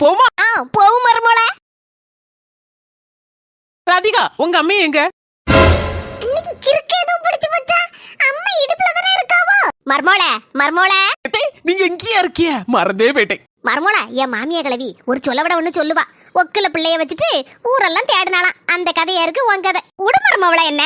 போமா. போவும் மருமோள. ராதிகா உங்க அம்மா எங்க? இன்னைக்கு கிறுக்கு எதுவும் பிடிச்சு போச்சா? அம்மா இடுப்புல தானே இருக்காவோ. மருமோள நீங்க எங்கேயா இருக்கிய? மறந்தே போயிட்டேன். மருமோள, என் மாமியா கிழவி ஒரு சொல்லவிட ஒண்ணு சொல்லுவா. ஒக்குல பிள்ளைய வச்சுட்டு ஊரெல்லாம் தேடினாலாம். அந்த கதையா இருக்கு உன் கதை. உடு மருமோள என்ன?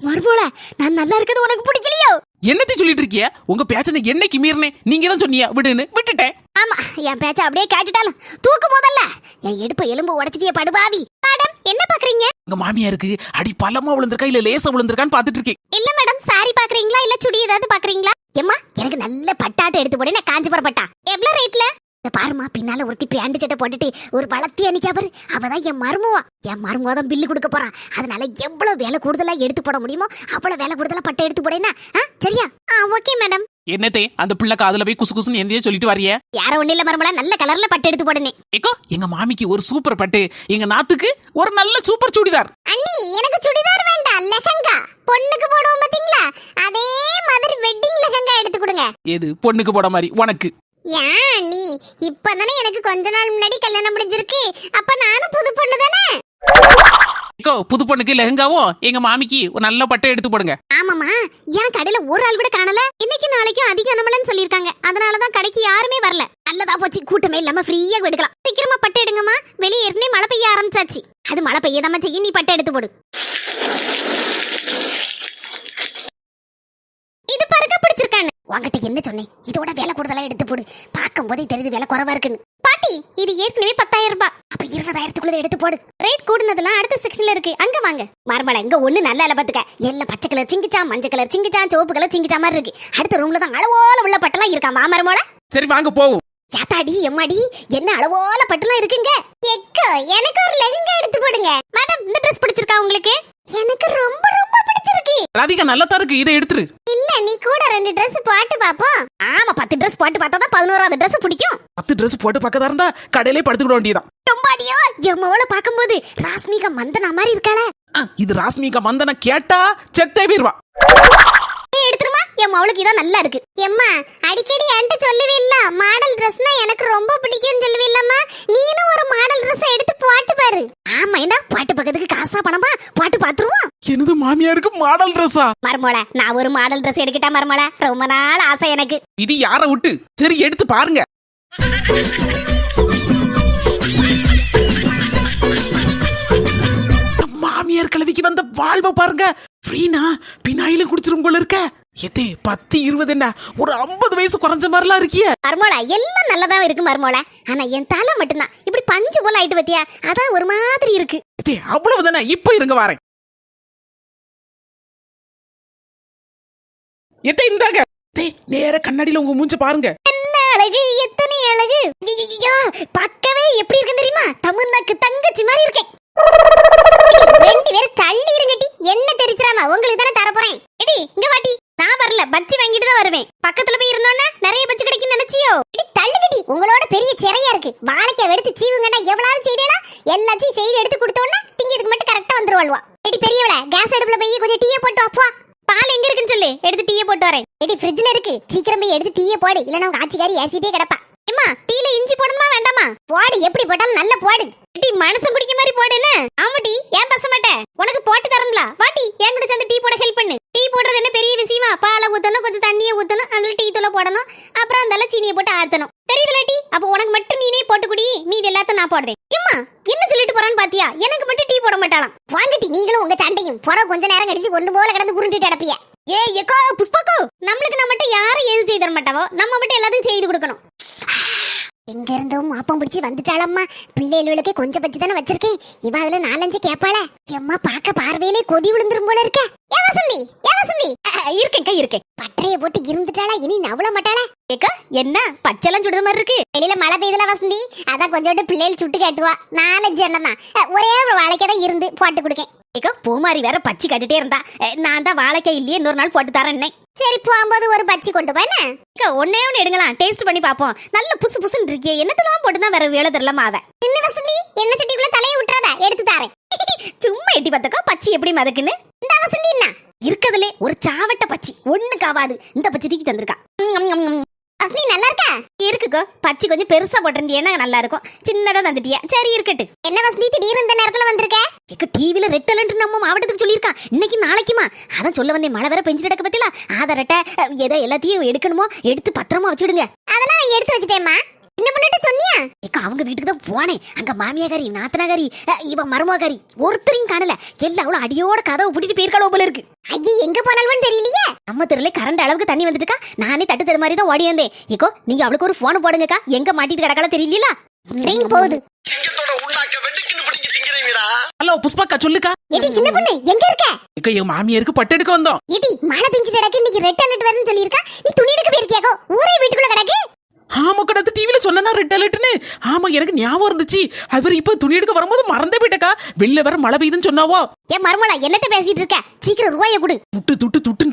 மருமோள, நான் நல்லா இருக்கிறது உனக்கு பிடிக்கலையோ? என்னத்தை சொல்லிட்டு இருக்கிய? உங்க பேச்சனை என்னைக்கு மீறினேன்? நீங்க தான் சொன்னீங்க விடுன்னு, விட்டுட்டேன். ஆமா, என் பேச்ச அப்படியே கேட்டுட்டாலும் தூக்கு போதல்ல. என் இடுப்பு எலும்பு உடைச்சிட்டிய படுபாவி. மேடம், என்ன பாக்குறீங்க? உங்க மாமியாருக்கு அடி பலமா விழுந்திருக்கா இல்ல லேசா விழுந்திருக்கான்னு பாத்துட்டு இருக்கேன். இல்ல மேடம், சாரி பாக்குறீங்களா இல்ல சுடி ஏதாவது பாக்குறீங்களா? ஏம்மா, எனக்கு நல்ல பட்டாட்டை எடுத்து போடு. நான் காஞ்சிபுரம் பட்டா. எவ்வளவு ரேட்ல? பாருமா, பின்னால ஒருத்தி பேண்ட் சட்டை போட்டுட்டு ஒரு வளர்த்தி அன்னிக்கா பாரு, அவதான் என் மருமவா. என் மருமவா தான் பில்லு கொடுக்க போறான். அதனால எவ்வளவு வேலை கூடுதலா எடுத்து போட முடியுமோ அவ்வளவு வேலை கூடுதலா பட்டை எடுத்து போடேன்னா சரியா? Okay madam. என்னத்தே அந்த பிள்ளை காதுல போய் குசு குசுன்னு எந்தையே சொல்லிட்டு வரிய? யார ஒண்ணு இல்ல மருமலா, நல்ல கலர்ல பட்டு எடுத்து போடனே. ஏக்கோ, எங்க மாமிக்கு ஒரு சூப்பர் பட்டு, எங்க நாத்துக்கு ஒரு நல்ல சூப்பர் சுடிதார். அண்ணி, எனக்கு சுடிதார் வேண்டாம், லெஹங்கா. பொண்ணுக்கு போடுவோம் பாத்தீங்களா, அதே மாதிரி வெட்டிங் லெஹங்கா எடுத்து கொடுங்க. எது பொண்ணுக்கு போட மாதிரி உனக்கு? ஏன் நீ இப்பதானே எனக்கு கொஞ்ச நாள் முன்னாடி கல்யாணம் முடிஞ்சிருக்கு. அப்ப நானும் புது பொண்ணு தானே. ஏக்கோ, புது பொண்ணுக்கு லெஹங்காவும் எங்க மாமிக்கு ஒரு நல்ல பட்டை எடுத்து போடுங்க. ஆமாமா, ஏன் கடையில ஒரு ஆள் கூட காணல? இன்னைக்கு நாளைக்கும் அதிக அனுமலன்னு சொல்லிருக்காங்க. அதனாலதான் கடைக்கு யாருமே வரல. நல்லதா போச்சு, கூட்டமே இல்லாம ஃப்ரீயா எடுக்கலாம். சீக்கிரமா பட்டை எடுங்கம்மா, வெளியே ஏற்கனவே மழை பெய்ய ஆரம்பிச்சாச்சு. அது மழை பெய்யதாம செய்ய, நீ பட்டை எடுத்து போடு. இது பருக்க பிடிச்சிருக்கானு உங்ககிட்ட என்ன சொன்னேன்? இதோட வேலை கூடுதலா எடுத்து போடு. பார்க்கும் போதே தெரியுது வேலை குறைவா இருக்குன்னு. பாட்டி, இது ஏற்கனவே 10,000 ரூபாய். அப்ப 20,000க்குள்ள எடுத்து போடு. ரேட் கூடுனதெல்லாம் அடுத்த செக்ஷன்ல இருக்கு, அங்க வாங்க. மர்மல, இங்க ஒண்ணு நல்லா இல்ல பாத்துக்க. எல்லாம் பச்சை கலர் சிங்கிச்சா, மஞ்சள் கலர் சிங்கிச்சா, சிவப்பு கலர் சிங்கிச்சா மாதிரி இருக்கு. அடுத்த ரூம்ல தான் அளவோல உள்ள பட்டெல்லாம் இருக்காமா மர்மல. சரி வாங்க போவோம். யாத்தாடி எம்மாடி, என்ன அளவோல பட்டெல்லாம் இருக்குங்க. எக்கோ, எனக்கு ஒரு லெஹங்கா எடுத்து போடுங்க. மேடம், இந்த Dress பிடிச்சிருக்கா உங்களுக்கு? எனக்கு ரொம்ப ரொம்ப பிடிச்சிருக்கு. ராதிகா நல்லா தான் இருக்கு, இதை எடுத்துரு. இல்ல, நீ கூட 2 Dress போட்டு பாப்போம். ஆமா, 10 Dress போட்டு பார்த்தா தான் 11வது Dress பிடிக்கும். 10 Dress போட்டு பக்கதா இருந்தா கடையிலே படுத்துக்கிட வேண்டியதான். டொம்பாடியோ, எம்மவள பாக்கும்போது ராஸ்மிகா மந்தனா மாதிரி இருக்காளே. இது ராஸ்மிகா மந்தனா கேட்டா செத்தே போயிருவா. எடுத்துருமா, எம்மவளுக்கு இதான் நல்லா இருக்கு. எம்மா, அடிக்கடி என்கிட்ட சொல்லுவே இல்ல, மாடல் Dressனா எனக்கு ரொம்ப பிடிக்கும்னு சொல்லுவே இல்லம்மா. நீனும் ஒரு மாடல் Dress எடுத்து போட்டு பாரு. ஆமா, என்ன பாட்டு பக்கத்துக்கு காசா பணமா பாட்டு பாத்துருவோம். எனது மாமியாருக்கு மாடல் Dress-ஆ? மர்மோள, நான் ஒரு மாடல் Dress எடுக்கிட்டா மர்மோள, ரொம்ப நாள் ஆசை எனக்கு. இது யார விட்டு? சரி எடுத்து பாருங்க. மாமியார் கிழவிக்கு வந்த வாழ்வை பாருங்க. ஃப்ரீனா பின்னாயில குடிச்சிரும் போல இருக்க. எத்தே 10 20 என்ன ஒரு 50 வயசு குறைஞ்ச மாதிரிலாம் இருக்கிய. மர்மோள, எல்லாம் நல்லதா இருக்கு மர்மோள. ஆனா என் தலை மட்டும்தான் இப்படி பஞ்சு போல ஆயிட்டு பத்தியா, அதான் ஒரு மாதிரி இருக்கு. எத்தே அவ்வளவுதானே, இப்ப இருங்க வாரேன். எத்தே இந்தாங்க. எத்தே நேர கண்ணாடியில உங்க மூஞ்ச பாருங்க. என்ன அழகு, எத்தனை அழகு. ஐயோ, பார்க்கவே எப்படி இருக்கு தெரியுமா? தமிழ்நாக்கு தங்கச்சி மாதிரி இருக்கேன். 2 பேரும் தள்ளி இருங்கடி, என்ன தெரிஞ்சிராமா, உங்களுக்கு தானே தர போறேன். எடி இங்க வாட்டி. நான் வரல, பச்சி வாங்கிட்டு தான் வருவேன். பக்கத்துல போய் இருந்தோன்னா நிறைய பச்சி கிடைக்கும் நினைச்சியோ? எடி தள்ளுகடி, உங்களோட பெரிய சிறையா இருக்கு. வாழைக்காய் எடுத்து சீவுங்கன்னா எவ்வளவு செய்தேலாம் எல்லாத்தையும் செய்து எடுத்து கொடுத்தோன்னா திங்கிறதுக்கு மட்டும் கரெக்டா வந்துருவாள்வா. எடி பெரியவள, கேஸ் அடுப்புல போய் கொஞ்சம் டீயை போட்டு வா. பால் எங்க இருக்குன்னு சொல்லு, எடுத்து டீயை போட்டு வரேன். எடி ஃப்ரிட்ஜ்ல இருக்கு, சீக்கிரம் போய் எடுத்து டீயை போடு, இல்லன்னா உங்க ஆச்சிக்காரி ஏசிட்டே கிடப்பா. அம்மா, டீல இஞ்சி போடணுமா வேண்டாமா? போடு, எப்படி போட்டாலும் நல்ல போடு. டீ மனசு குடிக்க மாதிரி போடுன்னு. ஆமாடி, ஏன் பச மாட்டேன், உனக்கு போட்டு தரம்ல. வாட்டி, என் கூட சேர்ந்து டீ போட ஹெல்ப் பண்ணு. டீ போடுறது என்ன பெரிய விஷயமா? பாலை ஊத்தணும், கொஞ்சம் தண்ணியை ஊத்தணும், அதுல டீ தூளை போடணும், அப்புறம் அதெல்லாம் சீனியை போட்டு ஆத்தணும். தெரியுதுல டீ? அப்ப உனக்கு மட்டும் நீனே போட்டு குடி, மீதி எல்லாத்தையும் நான் போடுறேன். அம்மா, என்ன சொல்லிட்டு போறான்னு பாத்தியா? எனக்கு மட்டும் டீ போட மாட்டாளாம். வாங்கட்டி, நீங்களும் உங்க சண்டையும் போற கொஞ்ச நேரம் கழிச்சு கொண்டு போல கிடந்து உருண்டுட்டு அடப்பிய. ஏக்கோ புஷ்பக்கோ, நம்மளுக்கு நம்ம மட்டும் யாரும் எது செய்து தர மாட்டாவோ, நம்ம மட்டும் எல்லாத்தையும் செய்து கொடுக்கணும். எங்க இருந்தும் மாப்பம் பிடிச்சி வந்துட்டாளம்மா. பிள்ளைகளுக்கு கொஞ்சம் பச்சு தானே வச்சிருக்கேன், இவ அதுல 4-5 கேப்பாள. எம்மா, பாக்க பார்வையிலே கொதி விழுந்துரும் போல இருக்க. ஏ வசந்தி, இருக்கேன். பட்டறைய போட்டு இருந்துட்டாளா, இனி நவள மாட்டாளா? ஏக்கா, என்ன பச்செல்லாம் சுடுத மாதிரி இருக்கு? வெளியில மழை பெய்யுதுல வசந்தி, அதான் கொஞ்சோண்டு பிள்ளைகள் சுட்டு காட்டுவா. 4-5 எண்ணம் தான், ஒரே ஒரு வாழைக்காய் தான் இருந்து போட்டு கொடுக்கேன். ஏக்கா, பூமாரி வேற பச்சி கட்டிட்டே இருந்தா, நான் தான் வாழைக்காய் இல்லையே இன்னொரு நாள் போட்டு தரேன். சரி, போகும்போது ஒரு பச்சி கொண்டு போய் ஒன்னே ஒன்னு எடுங்களாம், டேஸ்ட் பண்ணி பாப்போம். நல்ல புசு புசுன்னு இருக்கே, என்னத்தெல்லாம் போட்டுதான் வேற வேலை தெரியல மாவ. என்ன வசந்தி, என்ன சட்டிக்குள்ள தலையை விட்டுறதா, எடுத்து தாரேன். சும்மா எட்டி பார்த்தக்கா பச்சி எப்படி மதக்குன்னு. இந்த வசந்தி என்ன இருக்கதுல ஒரு சாவட்ட பச்சி ஒண்ணுக்கு ஆகாது. இந்த பச்சி தூக்கி தந்திருக்கா. அஸ்மி நல்லா இருக்கா? இருக்குக்கோ. பச்சி கொஞ்சம் பெருசா போட்டிருந்தியன்னா நல்லா இருக்கும். சின்னதா தந்துட்டியா? சரி இருக்கட்டு. என்ன வசந்தி திடீர்னு இந்த நேரத்துல வந்திருக்க? இக்க டிவில ரெட் அலர்ட் நம்ம மாவட்டத்துக்கு சொல்லியிருக்கான். இன்னைக்கு நாளைக்குமா? அதான் சொல்ல வந்தேன். மழை வேற பெஞ்சு கிடக்க பத்தில ஆதார் அட்டை ஏதோ எல்லாத்தையும் எடுக்கணுமோ எடுத்து பத்திரமா வச்சுடுங்க. அதெல்லாம் நான் எடுத்து வச்சுட்டேம்மா. என்ன பண்ணிட்டு சொன்னியா? இக்க அவங்க வீட்டுக்கு தான் போனேன். அங்க மாமியாகாரி, நாத்தனாகாரி, இவன் மருமகாரி ஒருத்தரையும் காணல. எல்லாரும் அடியோட கதவை பிடிச்சிட்டு போயிருக்காளோ போல இருக்கு. ஐயே எங்க போனாலும் தெரியலையே. நம்ம தெருல கரண்ட் அளவுக்கு தண்ணி வந்துட்டுக்கா. நானே தட்டு தெரு மாதிரி தான் ஓடி வந்தேன். இக்கோ நீங்க அவளுக்கு ஒரு போன் போடுங்கக்கா. எங்க மாட்டிட்டு கிடக்கல தெரியல. ரிங் போகுது. ஹலோ புஷ்பாக்கா சொல்லுக்கா. ஏடி சின்ன பொண்ணு எங்க இருக்க? இக்க என் மாமியாருக்கு பட்டு எடுக்க வந்தோம். ஏடி மழை பெஞ்சிட்டு கிடக்கு. இன்னைக்கு ரெட் அலர்ட் வரும்னு சொல்லியிருக்கா. நீ துணி எடுக்க போயிருக்கியாக்கோ? ஊரே வீட்டுக்குள்ள கிடக்கு. ஆமா கடத்து டிவில சொன்னா ரெட் அலர்ட்னு. ஆமா எனக்கு ஞாபகம் இருந்துச்சு. அவர் இப்ப துணி எடுக்க வரும்போது மறந்தே போயிட்டக்கா. வெளில வர மழை பெய்யுதுன்னு சொன்னாவோ. ஏ மர்மலா என்னத்த பேசிட்டு இருக்க? சீக்கிரம் ரூபாயை கொடு.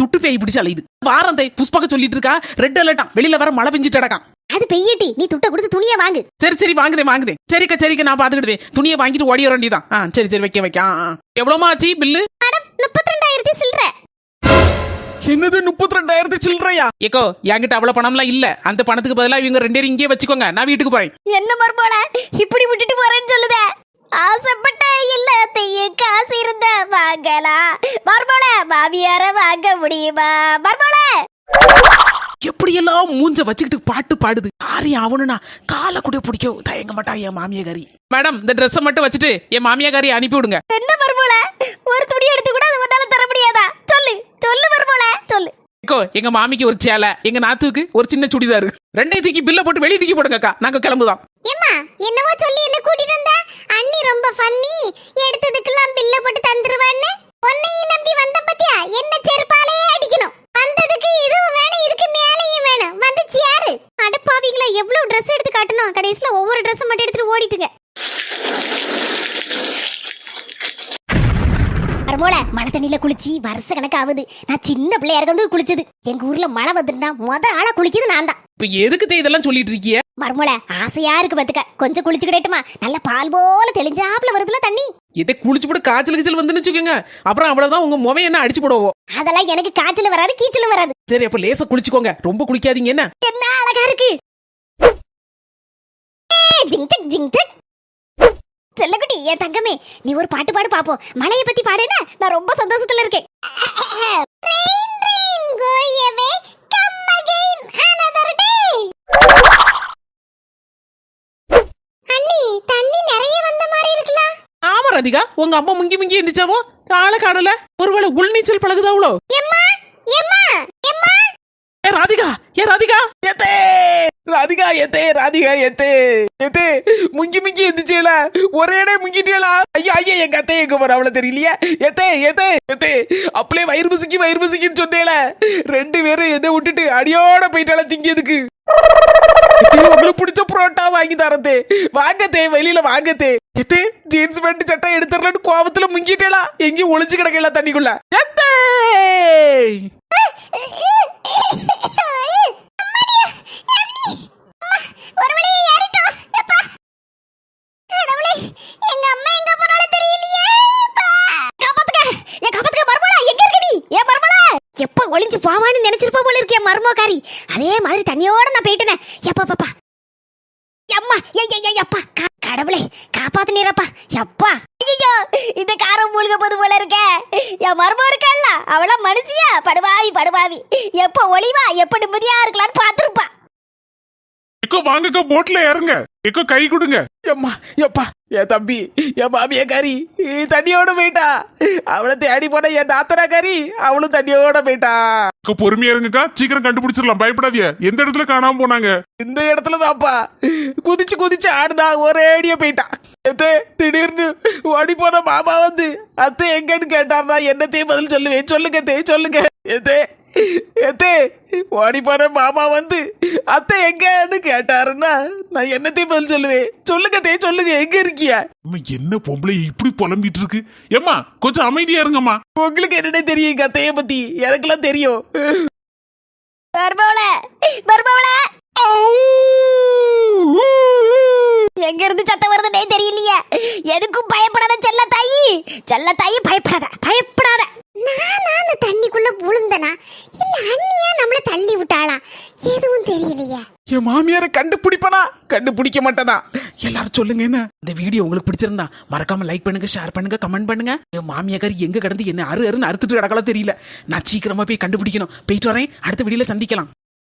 துட்டு பேய் பிடிச்சால இது வாரந்தே புஷ்பாக்க சொல்லிட்டு இருக்கா. ரெட் அலர்ட்டா வெளில வர மழை பெஞ்சிட்டு அடக்கா. அது பெய்யட்டி நீ துட்ட கொடுத்து துணியை வாங்கு. சரி வாங்குதே. சரிக்கா நான் பாத்துக்கிட்டேன். துணியை வாங்கிட்டு ஓடிய வேண்டியதான். சரி வைக்க. எவ்வளவுமா ஆச்சு பில்லு? மேடம் 32,000 சில்ற. என்னது 32,000 சில்லறையா? ஏக்கோ என்கிட்ட அவ்வளவு பணம்லாம் இல்ல. அந்த பணத்துக்கு பதிலா இவங்க 2 பேரும் இங்கே வச்சுக்கோங்க. நான் வீட்டுக்கு போறேன். என்ன மர்மோல இப்படி விட்டுட்டு போறேன்னு சொல்லுதே. ஆசைப்பட்ட எல்லாத்தையும் காசு இருந்தா வாங்கலாம். மர்மோல மாமியார வாங்க முடியுமா? மர்மோல எப்படியெல்லாம் மூஞ்ச வச்சுக்கிட்டு பாட்டு பாடுது. யாரையும் அவனுனா காலை கூட பிடிக்கும் தயங்க மாட்டா என் மாமியாரி. மேடம் இந்த ட்ரெஸ் மட்டும் வச்சுட்டு என் மாமியாரி அனுப்பி விடுங்க. என்ன மர்மோல ஒரு துணி எடுத்து கூட அது முன்னால தர முடியாதா? சொல்லு மர்மோல சொல்லு. எங்க மாமிக்கு ஒரு சேலை, எங்க நாத்துக்கு ஒரு சின்ன சுடிதார். ரெண்டையும் தூக்கி பில்ல போட்டு வெளிய தூக்கி போடுங்கக்கா. நாங்க கிளம்புதான். ஏம்மா என்னவோ சொல்லி என்ன கூட்டிட்டு வந்த? அண்ணி ரொம்ப ஃபன்னி. எடுத்ததுக்கெல்லாம் பில்ல போட்டு தந்துருவான்னு உன்னையும் நம்பி வந்த பத்தியா? என்ன செருப்பாலே அடிக்கணும். வந்ததுக்கு இதுவும் வேணும், இதுக்கு மேலேயும் வேணும். வந்துச்சு யாரு? அடப்பாவீங்களா எவ்வளவு Dress எடுத்து காட்டணும். கடைசில ஒவ்வொரு Dress மட்டும் எடுத்துட்டு ஓடிட்டுங்க. மர்மோல மழை தண்ணியில குளிச்சு வருஷ கணக்கு ஆகுது. நான் சின்ன பிள்ளையா இருந்து குளிச்சது. எங்க ஊர்ல மழை வந்துட்டா ஆளா குளிக்குது நான் தான். இப்ப எதுக்கு இதெல்லாம் சொல்லிட்டு இருக்கிய? மர்மோல ஆசையா இருக்கு பத்துக்க. கொஞ்சம் குளிச்சுக்கிட்டேட்டுமா? நல்ல பால் போல தெளிஞ்சாப்புல வருதுல தண்ணி. இதை குளிச்சு போட்டு காய்ச்சல் வந்துன்னு வச்சுக்கோங்க. அப்புறம் அவ்வளவுதான் உங்க முவை என்ன அடிச்சு போடுவோம். அதெல்லாம் எனக்கு காய்ச்சல் வராது, கீச்சலும் வராது. சரி அப்ப லேசா குளிச்சுக்கோங்க. ரொம்ப குளிக்காதீங்க. என்ன அழகா இருக்கு. ஜிங்டக் செல்லக்குட்டி என் தங்கமே, நீ ஒரு பாட்டு பாடு பாப்போம். மழையை பத்தி பாடுனா நான் ரொம்ப சந்தோஷத்துல இருக்கேன். அண்ணி தண்ணி நிறைய வந்த மாதிரி இருக்கலாம். ஆமா ராதிகா, உங்க அம்மா முங்கி எந்திரிச்சாவோ ஆளை காணல. ஒருவேளை உள்நீச்சல் பழகுதாவளோ? ராதிகா முங்கி எந்திரிச்சேல ஒரே முங்கிட்டேலா. ஐயா எங்க அத்தை எங்க போற அவள தெரியலையா? எத்தே அப்படியே வயிறு பசிக்குன்னு சொன்னேல. 2 பேரும் என்ன விட்டுட்டு அடியோட போயிட்டால திங்கிறதுக்கு. உங்களுக்கு பிடிச்ச புரோட்டா வாங்கி தரதே. வாங்கத்தே வெளியில வாங்கத்தே. எத்தே ஜீன்ஸ் பேண்ட் சட்டை எடுத்துறலன்னு கோவத்துல முங்கிட்டேலா. எங்கேயும் ஒளிஞ்சு கிடக்கல தண்ணிக்குள்ள. எத்தே எப்ப ஒளிஞ்சு போவான்னு நினைச்சிருப்பா போல இருக்கே மர்மோகாரி. அதே மாதிரி தண்ணியோட நான் போயிட்டேன். எப்பா அம்மா அப்பா கடவுளே காப்பாத்து நீரப்பா. எப்பா ஐயோ இந்த காரம் மூழ்க போது போல இருக்க. என் மர்மோ இருக்கல்ல அவளா மனுஷியா? படுவாவி எப்ப ஒளிவா எப்ப நிம்மதியா இருக்கலான்னு பாத்துருப்பா. எக்கோ வாங்கக்கா போட்ல இறங்க. எக்கோ கை கொடுங்க. எம்மா எப்பா என் தம்பி என் மாமியாக்காரி தண்ணியோட போயிட்டா. அவளை தேடி போன என் நாத்தனாக்காரி அவளும் தண்ணியோட போயிட்டா. பொறுமையா இருங்கக்கா, சீக்கிரம் கண்டுபிடிச்சிடலாம். பயப்படாதீங்க. எந்த இடத்துல காணாம போனாங்க? இந்த இடத்துலதான்ப்பா குதிச்சு ஆடுதா. ஒரே அடியா போயிட்டா. திடீர்னு ஓடி போன மாமா வந்து அத்தை எங்கன்னு கேட்டார்னா என்னத்தையும் பதில் சொல்லுவேன். சொல்லுங்க எத்தே ஓடி போன மாமா வந்து அத்தை எங்கன்னு கேட்டாருன்னா நான் என்னத்தையும் பதில் சொல்லுவேன். சொல்லுங்க எங்க இருக்கிய? என்ன பொம்பளை இப்படி புலம்பிட்டு இருக்கு? ஏம்மா கொஞ்சம் அமைதியா இருங்கம்மா. உங்களுக்கு என்னன்னே தெரியும் எங்க அத்தைய பத்தி? எனக்கெல்லாம் தெரியும். எங்க இருந்து சத்தம் வருதுன்னே தெரியலையே. எதுக்கும் பயப்படாத செல்ல தாயி பயப்படாத. நான் அந்த சொல்றியா? என் மாமியாரை கண்டுபிடிப்பனா கண்டுபிடிக்க மாட்டேனா? எல்லாரும் சொல்லுங்க என்ன. இந்த வீடியோ உங்களுக்கு பிடிச்சிருந்தா மறக்காம லைக் பண்ணுங்க, ஷேர் பண்ணுங்க, கமெண்ட் பண்ணுங்க. என் மாமியார் எங்க கடந்து என்ன அறுன்னு அறுத்துட்டு கிடக்கலாம் தெரியல. நான் சீக்கிரமா போய் கண்டுபிடிக்கணும். போயிட்டு வரேன். அடுத்த வீடியோல சந்திக்கலாம்.